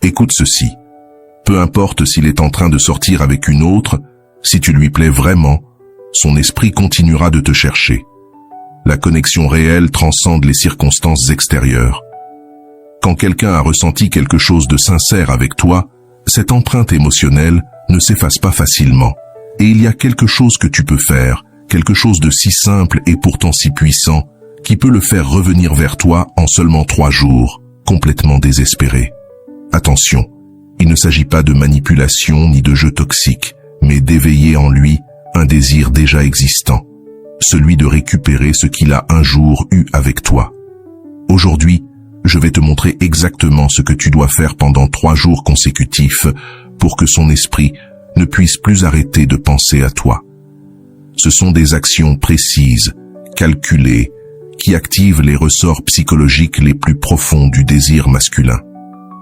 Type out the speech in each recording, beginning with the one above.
Écoute ceci. Peu importe s'il est en train de sortir avec une autre, si tu lui plais vraiment, son esprit continuera de te chercher. La connexion réelle transcende les circonstances extérieures. Quand quelqu'un a ressenti quelque chose de sincère avec toi, cette empreinte émotionnelle ne s'efface pas facilement. Et il y a quelque chose que tu peux faire, quelque chose de si simple et pourtant si puissant, qui peut le faire revenir vers toi en seulement 3 jours, complètement désespéré. Attention, il ne s'agit pas de manipulation ni de jeu toxique, mais d'éveiller en lui un désir déjà existant, celui de récupérer ce qu'il a un jour eu avec toi. Aujourd'hui, je vais te montrer exactement ce que tu dois faire pendant 3 jours consécutifs pour que son esprit ne puisse plus arrêter de penser à toi. Ce sont des actions précises, calculées, qui activent les ressorts psychologiques les plus profonds du désir masculin.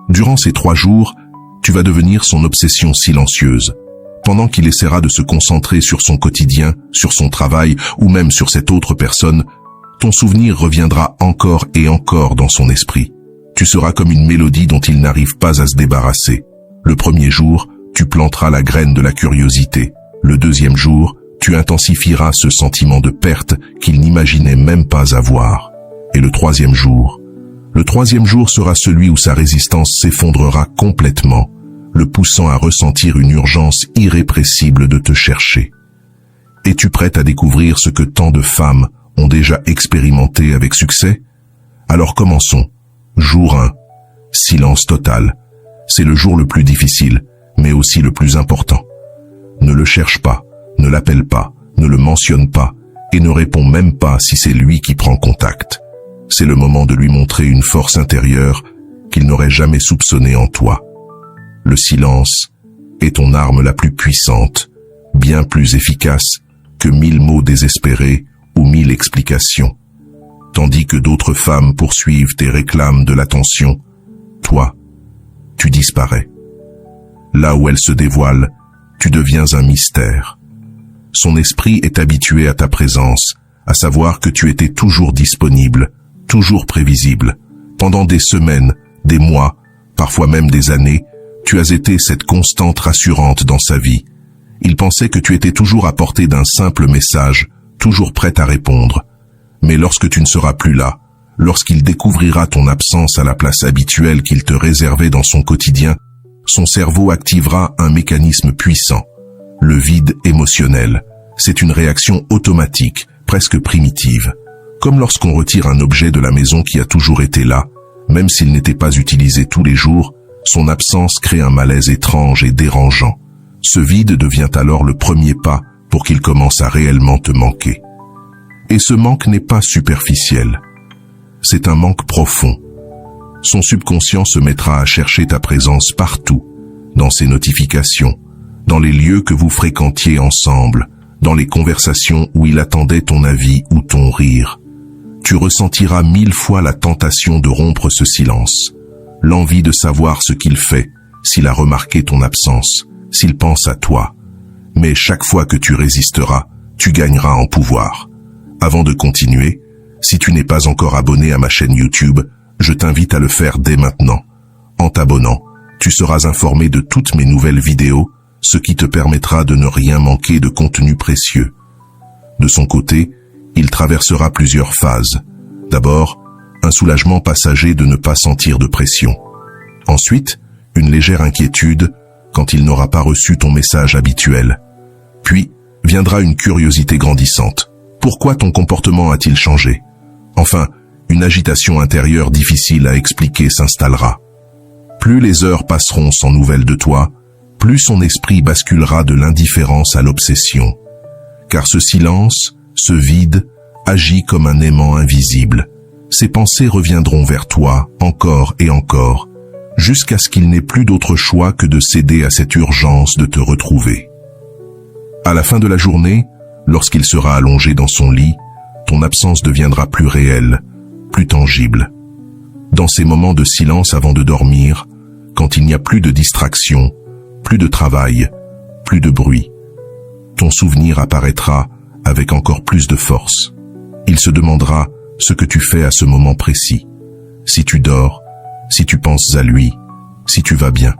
Durant ces 3 jours, tu vas devenir son obsession silencieuse. Pendant qu'il essaiera de se concentrer sur son quotidien, sur son travail ou même sur cette autre personne, ton souvenir reviendra encore et encore dans son esprit. Tu seras comme une mélodie dont il n'arrive pas à se débarrasser. Le premier jour, tu planteras la graine de la curiosité. Le deuxième jour, tu intensifieras ce sentiment de perte qu'il n'imaginait même pas avoir. Et le troisième jour sera celui où sa résistance s'effondrera complètement, le poussant à ressentir une urgence irrépressible de te chercher. Es-tu prête à découvrir ce que tant de femmes ont déjà expérimenté avec succès? Alors commençons. Jour 1. Silence total. C'est le jour le plus difficile, mais aussi le plus important. Ne le cherche pas, ne l'appelle pas, ne le mentionne pas, et ne réponds même pas si c'est lui qui prend contact. C'est le moment de lui montrer une force intérieure qu'il n'aurait jamais soupçonnée en toi. Le silence est ton arme la plus puissante, bien plus efficace que 1000 mots désespérés ou 1000 explications. Tandis que d'autres femmes poursuivent et réclament de l'attention, toi, tu disparais. Là où elle se dévoile, tu deviens un mystère. Son esprit est habitué à ta présence, à savoir que tu étais toujours disponible, toujours prévisible. Pendant des semaines, des mois, parfois même des années, tu as été cette constante rassurante dans sa vie. Il pensait que tu étais toujours à portée d'un simple message, toujours prête à répondre. Mais lorsque tu ne seras plus là, lorsqu'il découvrira ton absence à la place habituelle qu'il te réservait dans son quotidien, son cerveau activera un mécanisme puissant, le vide émotionnel. C'est une réaction automatique, presque primitive. Comme lorsqu'on retire un objet de la maison qui a toujours été là, même s'il n'était pas utilisé tous les jours, son absence crée un malaise étrange et dérangeant. Ce vide devient alors le premier pas pour qu'il commence à réellement te manquer. Et ce manque n'est pas superficiel. C'est un manque profond. Son subconscient se mettra à chercher ta présence partout, dans ses notifications, dans les lieux que vous fréquentiez ensemble, dans les conversations où il attendait ton avis ou ton rire. Tu ressentiras 1000 fois la tentation de rompre ce silence, l'envie de savoir ce qu'il fait, s'il a remarqué ton absence, s'il pense à toi. Mais chaque fois que tu résisteras, tu gagneras en pouvoir. Avant de continuer, si tu n'es pas encore abonné à ma chaîne YouTube, je t'invite à le faire dès maintenant. En t'abonnant, tu seras informé de toutes mes nouvelles vidéos, ce qui te permettra de ne rien manquer de contenu précieux. De son côté, il traversera plusieurs phases. D'abord, un soulagement passager de ne pas sentir de pression. Ensuite, une légère inquiétude quand il n'aura pas reçu ton message habituel. Puis, viendra une curiosité grandissante. Pourquoi ton comportement a-t-il changé? Enfin, une agitation intérieure difficile à expliquer s'installera. Plus les heures passeront sans nouvelles de toi, plus son esprit basculera de l'indifférence à l'obsession. Car ce silence, ce vide, agit comme un aimant invisible. Ses pensées reviendront vers toi encore et encore, jusqu'à ce qu'il n'ait plus d'autre choix que de céder à cette urgence de te retrouver. À la fin de la journée, lorsqu'il sera allongé dans son lit, ton absence deviendra plus réelle, plus tangible. Dans ces moments de silence avant de dormir, quand il n'y a plus de distraction, plus de travail, plus de bruit, ton souvenir apparaîtra avec encore plus de force. Il se demandera ce que tu fais à ce moment précis. Si tu dors, si tu penses à lui, si tu vas bien.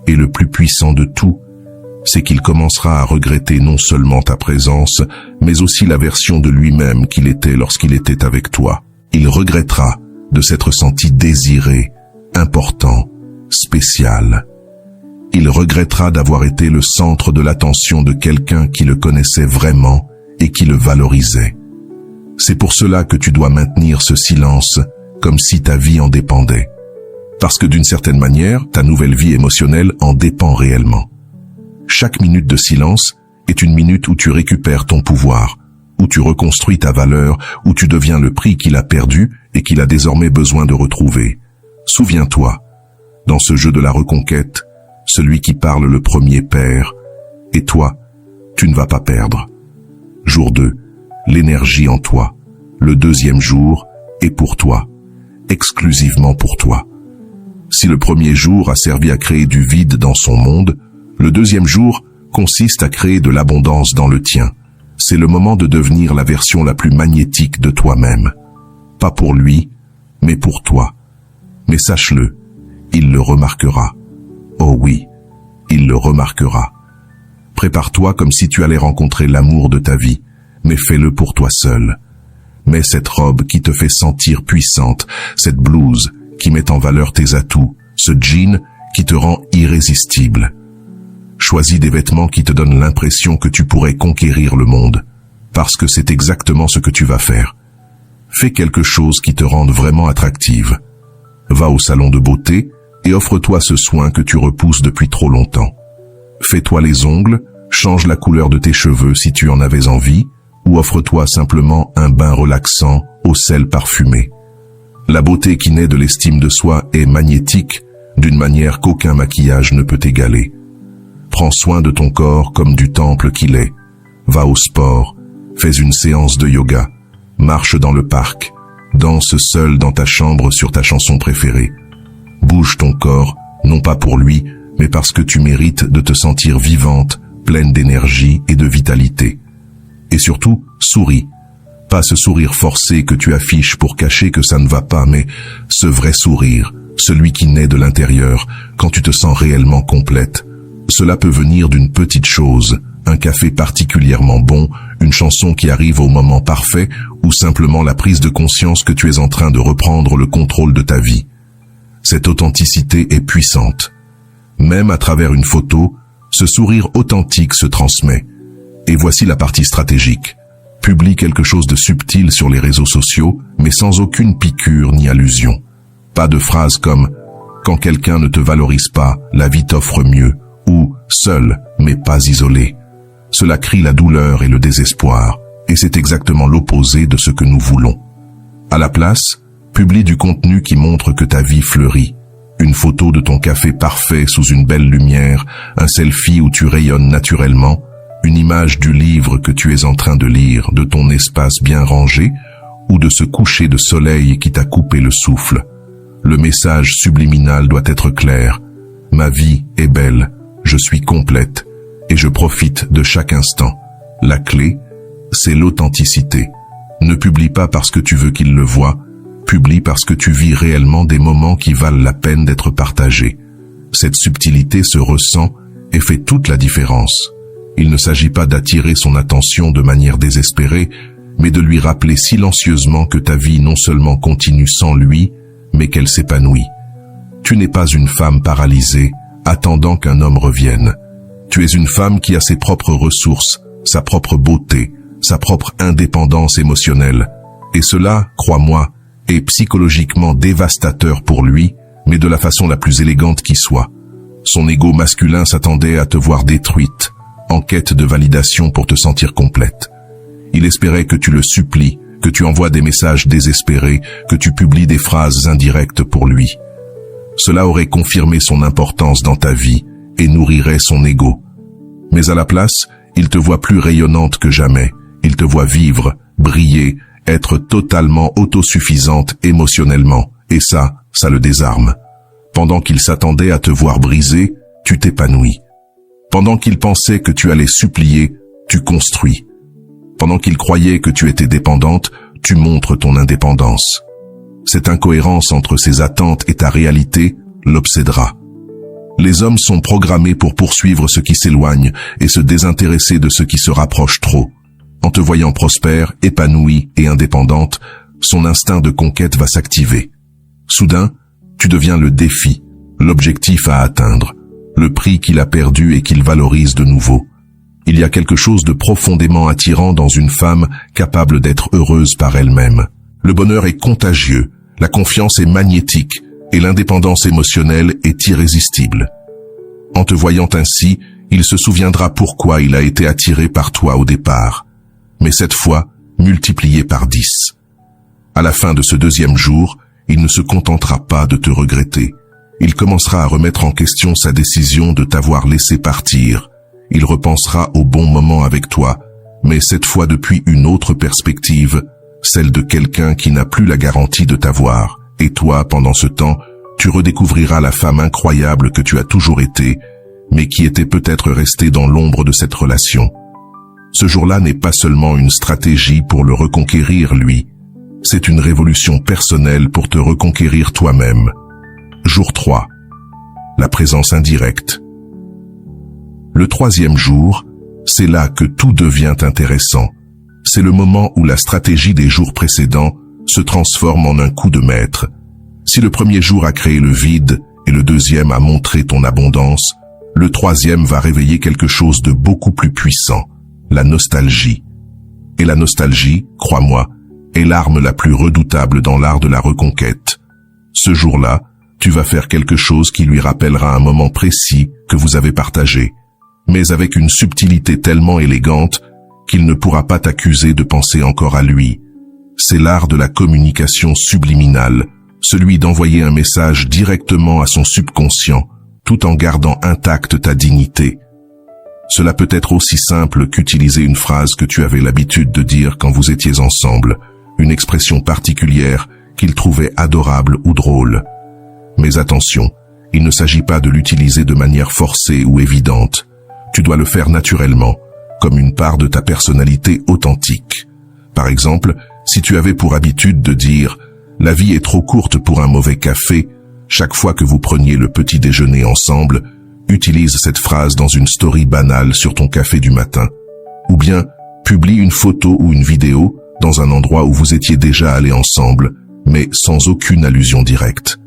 Et le plus puissant de tout, c'est qu'il commencera à regretter non seulement ta présence, mais aussi la version de lui-même qu'il était lorsqu'il était avec toi. Il regrettera de s'être senti désiré, important, spécial. Il regrettera d'avoir été le centre de l'attention de quelqu'un qui le connaissait vraiment et qui le valorisait. C'est pour cela que tu dois maintenir ce silence, comme si ta vie en dépendait. Parce que d'une certaine manière, ta nouvelle vie émotionnelle en dépend réellement. Chaque minute de silence est une minute où tu récupères ton pouvoir, où tu reconstruis ta valeur, où tu deviens le prix qu'il a perdu et qu'il a désormais besoin de retrouver. Souviens-toi, dans ce jeu de la reconquête, celui qui parle le premier perd, et toi, tu ne vas pas perdre. Jour 2, l'énergie en toi. Le deuxième jour est pour toi, exclusivement pour toi. Si le premier jour a servi à créer du vide dans son monde, le deuxième jour consiste à créer de l'abondance dans le tien. C'est le moment de devenir la version la plus magnétique de toi-même. Pas pour lui, mais pour toi. Mais sache-le, il le remarquera. Oh oui, il le remarquera. Prépare-toi comme si tu allais rencontrer l'amour de ta vie, mais fais-le pour toi seul. Mets cette robe qui te fait sentir puissante, cette blouse qui met en valeur tes atouts, ce jean qui te rend irrésistible. Choisis des vêtements qui te donnent l'impression que tu pourrais conquérir le monde, parce que c'est exactement ce que tu vas faire. Fais quelque chose qui te rende vraiment attractive. Va au salon de beauté et offre-toi ce soin que tu repousses depuis trop longtemps. Fais-toi les ongles, change la couleur de tes cheveux si tu en avais envie, ou offre-toi simplement un bain relaxant au sel parfumé. La beauté qui naît de l'estime de soi est magnétique, d'une manière qu'aucun maquillage ne peut égaler. Prends soin de ton corps comme du temple qu'il est. Va au sport, fais une séance de yoga, marche dans le parc, danse seul dans ta chambre sur ta chanson préférée. Bouge ton corps, non pas pour lui, mais parce que tu mérites de te sentir vivante, pleine d'énergie et de vitalité. Et surtout, souris. Pas ce sourire forcé que tu affiches pour cacher que ça ne va pas, mais ce vrai sourire, celui qui naît de l'intérieur, quand tu te sens réellement complète. Cela peut venir d'une petite chose, un café particulièrement bon, une chanson qui arrive au moment parfait, ou simplement la prise de conscience que tu es en train de reprendre le contrôle de ta vie. Cette authenticité est puissante. Même à travers une photo, ce sourire authentique se transmet. Et voici la partie stratégique. Publie quelque chose de subtil sur les réseaux sociaux, mais sans aucune piqûre ni allusion. Pas de phrases comme « Quand quelqu'un ne te valorise pas, la vie t'offre mieux » ou « Seul, mais pas isolé ». Cela crie la douleur et le désespoir, et c'est exactement l'opposé de ce que nous voulons. À la place, publie du contenu qui montre que ta vie fleurit. Une photo de ton café parfait sous une belle lumière, un selfie où tu rayonnes naturellement, une image du livre que tu es en train de lire, de ton espace bien rangé, ou de ce coucher de soleil qui t'a coupé le souffle. Le message subliminal doit être clair. Ma vie est belle, je suis complète, et je profite de chaque instant. La clé, c'est l'authenticité. Ne publie pas parce que tu veux qu'il le voie, publie parce que tu vis réellement des moments qui valent la peine d'être partagés. Cette subtilité se ressent et fait toute la différence. Il ne s'agit pas d'attirer son attention de manière désespérée, mais de lui rappeler silencieusement que ta vie non seulement continue sans lui, mais qu'elle s'épanouit. Tu n'es pas une femme paralysée, attendant qu'un homme revienne. Tu es une femme qui a ses propres ressources, sa propre beauté, sa propre indépendance émotionnelle. Et cela, crois-moi, est psychologiquement dévastateur pour lui, mais de la façon la plus élégante qui soit. Son ego masculin s'attendait à te voir détruite, en quête de validation pour te sentir complète. Il espérait que tu le supplies, que tu envoies des messages désespérés, que tu publies des phrases indirectes pour lui. Cela aurait confirmé son importance dans ta vie et nourrirait son ego. Mais à la place, il te voit plus rayonnante que jamais. Il te voit vivre, briller, être totalement autosuffisante émotionnellement. Et ça le désarme. Pendant qu'il s'attendait à te voir briser, tu t'épanouis. Pendant qu'il pensait que tu allais supplier, tu construis. Pendant qu'il croyait que tu étais dépendante, tu montres ton indépendance. Cette incohérence entre ses attentes et ta réalité l'obsédera. Les hommes sont programmés pour poursuivre ce qui s'éloigne et se désintéresser de ce qui se rapproche trop. En te voyant prospère, épanouie et indépendante, son instinct de conquête va s'activer. Soudain, tu deviens le défi, l'objectif à atteindre, le prix qu'il a perdu et qu'il valorise de nouveau. Il y a quelque chose de profondément attirant dans une femme capable d'être heureuse par elle-même. Le bonheur est contagieux, la confiance est magnétique et l'indépendance émotionnelle est irrésistible. En te voyant ainsi, il se souviendra pourquoi il a été attiré par toi au départ, mais cette fois multiplié par 10. À la fin de ce deuxième jour, il ne se contentera pas de te regretter. Il commencera à remettre en question sa décision de t'avoir laissé partir. Il repensera au bon moment avec toi, mais cette fois depuis une autre perspective, celle de quelqu'un qui n'a plus la garantie de t'avoir. Et toi, pendant ce temps, tu redécouvriras la femme incroyable que tu as toujours été, mais qui était peut-être restée dans l'ombre de cette relation. Ce jour-là n'est pas seulement une stratégie pour le reconquérir, lui. C'est une révolution personnelle pour te reconquérir toi-même. Jour 3. La présence indirecte. Le troisième jour, c'est là que tout devient intéressant. C'est le moment où la stratégie des jours précédents se transforme en un coup de maître. Si le premier jour a créé le vide et le deuxième a montré ton abondance, le troisième va réveiller quelque chose de beaucoup plus puissant, la nostalgie. Et la nostalgie, crois-moi, est l'arme la plus redoutable dans l'art de la reconquête. Ce jour-là, tu vas faire quelque chose qui lui rappellera un moment précis que vous avez partagé, mais avec une subtilité tellement élégante qu'il ne pourra pas t'accuser de penser encore à lui. C'est l'art de la communication subliminale, celui d'envoyer un message directement à son subconscient, tout en gardant intacte ta dignité. Cela peut être aussi simple qu'utiliser une phrase que tu avais l'habitude de dire quand vous étiez ensemble, une expression particulière qu'il trouvait adorable ou drôle. Mais attention, il ne s'agit pas de l'utiliser de manière forcée ou évidente. Tu dois le faire naturellement, comme une part de ta personnalité authentique. Par exemple, si tu avais pour habitude de dire « La vie est trop courte pour un mauvais café », chaque fois que vous preniez le petit déjeuner ensemble, utilise cette phrase dans une story banale sur ton café du matin. Ou bien, publie une photo ou une vidéo dans un endroit où vous étiez déjà allés ensemble, mais sans aucune allusion directe.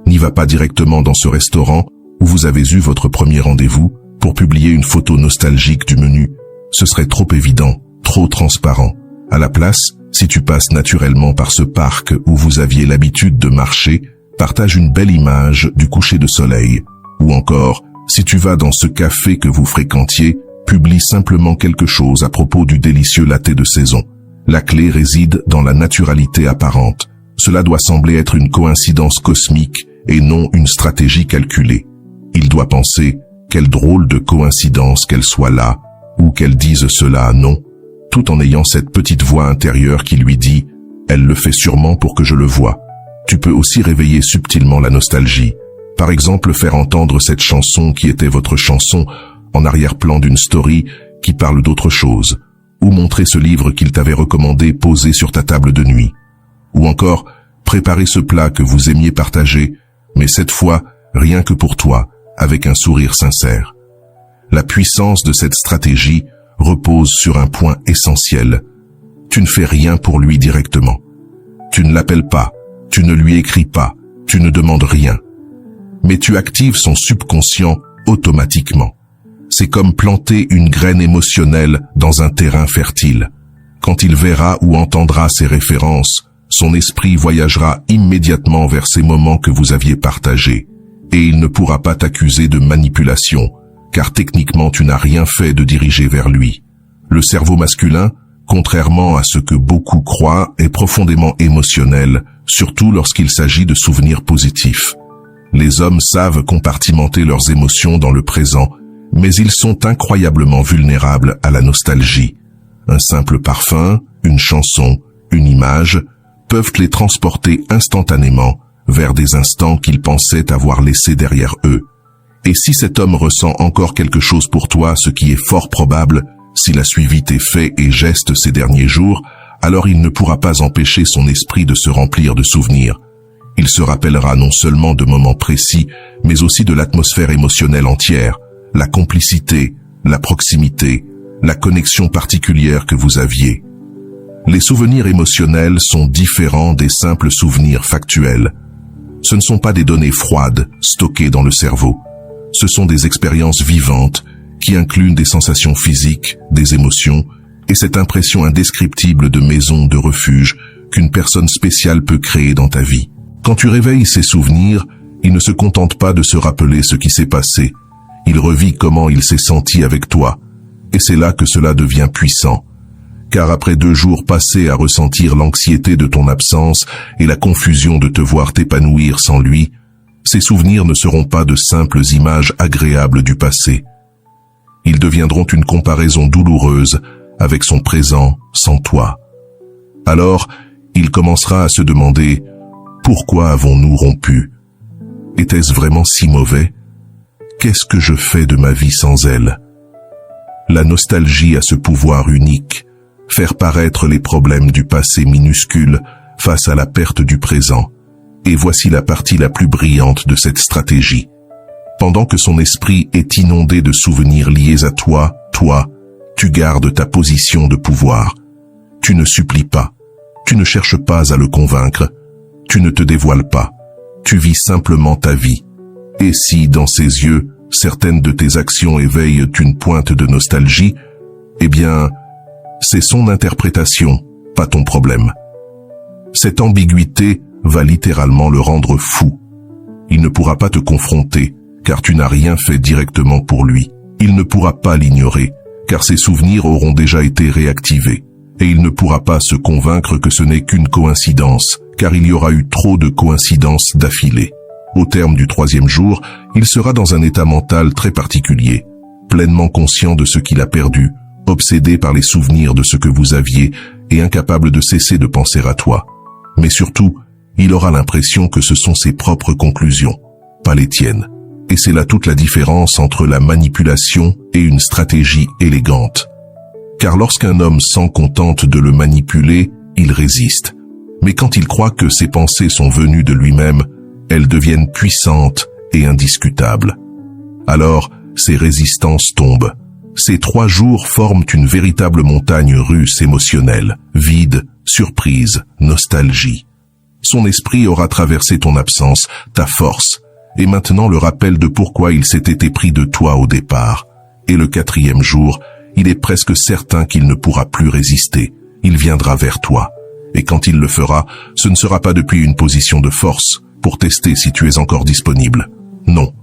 N'y va pas directement dans ce restaurant où vous avez eu votre premier rendez-vous pour publier une photo nostalgique du menu. Ce serait trop évident, trop transparent. À la place, si tu passes naturellement par ce parc où vous aviez l'habitude de marcher, partage une belle image du coucher de soleil. Ou encore, si tu vas dans ce café que vous fréquentiez, publie simplement quelque chose à propos du délicieux latte de saison. La clé réside dans la naturalité apparente. Cela doit sembler être une coïncidence cosmique et non une stratégie calculée. Il doit penser, quelle drôle de coïncidence qu'elle soit là, ou qu'elle dise cela non, tout en ayant cette petite voix intérieure qui lui dit « Elle le fait sûrement pour que je le voie ». Tu peux aussi réveiller subtilement la nostalgie. Par exemple, faire entendre cette chanson qui était votre chanson en arrière-plan d'une story qui parle d'autre chose, ou montrer ce livre qu'il t'avait recommandé posé sur ta table de nuit. Ou encore, préparer ce plat que vous aimiez partager, mais cette fois, rien que pour toi, avec un sourire sincère. La puissance de cette stratégie repose sur un point essentiel. Tu ne fais rien pour lui directement. Tu ne l'appelles pas, tu ne lui écris pas, tu ne demandes rien. Mais tu actives son subconscient automatiquement. C'est comme planter une graine émotionnelle dans un terrain fertile. Quand il verra ou entendra ces références, son esprit voyagera immédiatement vers ces moments que vous aviez partagés. Et il ne pourra pas t'accuser de manipulation, car techniquement tu n'as rien fait de diriger vers lui. Le cerveau masculin, contrairement à ce que beaucoup croient, est profondément émotionnel, surtout lorsqu'il s'agit de souvenirs positifs. Les hommes savent compartimenter leurs émotions dans le présent, mais ils sont incroyablement vulnérables à la nostalgie. Un simple parfum, une chanson, une image, peuvent les transporter instantanément vers des instants qu'ils pensaient avoir laissés derrière eux. Et si cet homme ressent encore quelque chose pour toi, ce qui est fort probable, s'il a suivi tes faits et gestes ces derniers jours, alors il ne pourra pas empêcher son esprit de se remplir de souvenirs. Il se rappellera non seulement de moments précis, mais aussi de l'atmosphère émotionnelle entière, la complicité, la proximité, la connexion particulière que vous aviez. Les souvenirs émotionnels sont différents des simples souvenirs factuels. Ce ne sont pas des données froides, stockées dans le cerveau. Ce sont des expériences vivantes qui incluent des sensations physiques, des émotions et cette impression indescriptible de maison, de refuge qu'une personne spéciale peut créer dans ta vie. Quand tu réveilles ces souvenirs, il ne se contente pas de se rappeler ce qui s'est passé. Il revit comment il s'est senti avec toi. Et c'est là que cela devient puissant. Car après 2 jours passés à ressentir l'anxiété de ton absence et la confusion de te voir t'épanouir sans lui, ces souvenirs ne seront pas de simples images agréables du passé. Ils deviendront une comparaison douloureuse avec son présent sans toi. Alors, il commencera à se demander « Pourquoi avons-nous rompu ? Était-ce vraiment si mauvais ? Qu'est-ce que je fais de ma vie sans elle ?» La nostalgie a ce pouvoir unique, faire paraître les problèmes du passé minuscules face à la perte du présent. Et voici la partie la plus brillante de cette stratégie. Pendant que son esprit est inondé de souvenirs liés à toi, tu gardes ta position de pouvoir. Tu ne supplies pas, tu ne cherches pas à le convaincre, tu ne te dévoiles pas, tu vis simplement ta vie. Et si, dans ses yeux, certaines de tes actions éveillent une pointe de nostalgie, eh bien, c'est son interprétation, pas ton problème. Cette ambiguïté va littéralement le rendre fou. Il ne pourra pas te confronter, car tu n'as rien fait directement pour lui. Il ne pourra pas l'ignorer, car ses souvenirs auront déjà été réactivés. Et il ne pourra pas se convaincre que ce n'est qu'une coïncidence, car il y aura eu trop de coïncidences d'affilée. Au terme du 3e jour, il sera dans un état mental très particulier, pleinement conscient de ce qu'il a perdu, obsédé par les souvenirs de ce que vous aviez et incapable de cesser de penser à toi. Mais surtout, il aura l'impression que ce sont ses propres conclusions, pas les tiennes. Et c'est là toute la différence entre la manipulation et une stratégie élégante. Car lorsqu'un homme sent qu'on tente de le manipuler, il résiste. Mais quand il croit que ses pensées sont venues de lui-même, elles deviennent puissantes et indiscutables. Alors, ces résistances tombent. Ces 3 jours forment une véritable montagne russe émotionnelle, vide, surprise, nostalgie. Son esprit aura traversé ton absence, ta force, et maintenant le rappel de pourquoi il s'était épris de toi au départ. Et le 4e jour, il est presque certain qu'il ne pourra plus résister. Il viendra vers toi. Et quand il le fera, ce ne sera pas depuis une position de force, pour tester si tu es encore disponible. Non,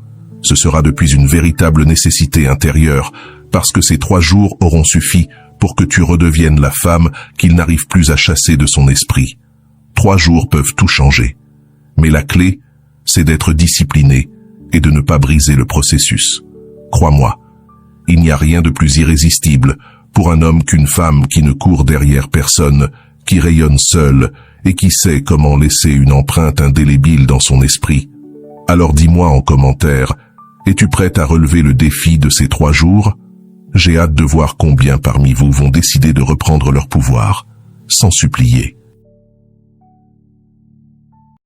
ce sera depuis une véritable nécessité intérieure, parce que ces 3 jours auront suffi pour que tu redeviennes la femme qu'il n'arrive plus à chasser de son esprit. 3 jours peuvent tout changer. Mais la clé, c'est d'être discipliné et de ne pas briser le processus. Crois-moi, il n'y a rien de plus irrésistible pour un homme qu'une femme qui ne court derrière personne, qui rayonne seule et qui sait comment laisser une empreinte indélébile dans son esprit. Alors dis-moi en commentaire, es-tu prête à relever le défi de ces 3 jours ? J'ai hâte de voir combien parmi vous vont décider de reprendre leur pouvoir, sans supplier.